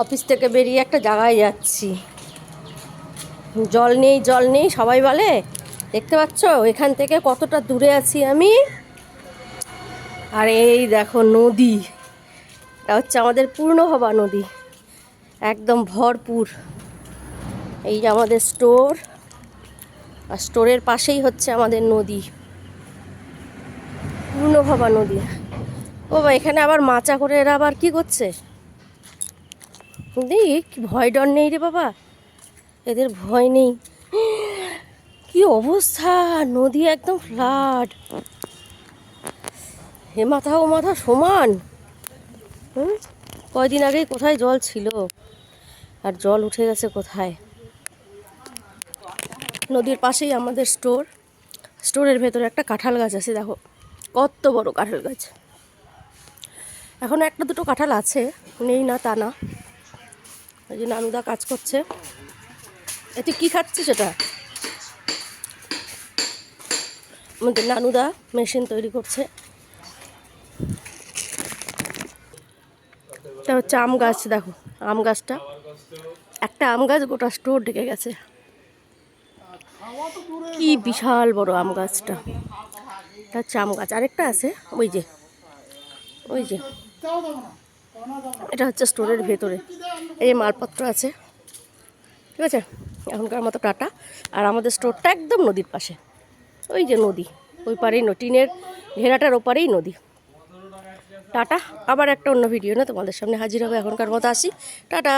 Office থেকে বেরিয়ে একটা জায়গায় যাচ্ছি, জল নেই জল নেই সবাই বলে। দেখতে পাচ্ছ এখান থেকে কতটা দূরে আছি আমি। আর এই দেখো নদী, এটা হচ্ছে আমাদের পূর্ণভবা নদী, একদম ভরপুর। এই যে আমাদের স্টোর, আর স্টোরের পাশেই হচ্ছে আমাদের নদী, পূর্ণভবা নদী। ও বা এখানে আবার মাচা করে এরা আবার কি করছে দেখ, কি ভয় ডর নেই রে বাবা, এদের ভয় নেই। কি অবস্থা, নদী একদম ফ্লাড, এ মাথা ও মাথা সমান। কয়দিন আগেই কোথায় জল ছিল আর জল উঠে গেছে কোথায়। নদীর পাশেই আমাদের স্টোর, স্টোরের ভেতরে একটা কাঁঠাল গাছ আছে, দেখো কত বড় কাঁঠাল গাছ। এখনও একটা দুটো কাঁঠাল আছে, নেই না তা না। ওই যে নানুদা কাজ করছে। তুই কী খাচ্ছিস সেটা? আমাদের নানুদা মেশিন তৈরি করছে। এটা হচ্ছে আম গাছ, দেখো আম গাছটা, একটা আম গাছ গোটা স্টোর ঢেকে গেছে। কি বিশাল বড় আম গাছটা, এটা হচ্ছে আম গাছ। আরেকটা আছে ওই যে, ওই যে এটা হচ্ছে স্টোরের ভেতরে, এই মালপত্র আছে। ঠিক আছে, এখনকার মতো টাটা। আর আমাদের স্টোরটা একদম নদীর পাশে, ওই যে নদী, ওই পারেই টিনের ঘেরাটার ওপারেই নদী। টাটা, আবার একটা অন্য ভিডিও না তোমাদের সামনে হাজির হবে। এখনকার মতো আসি, টাটা।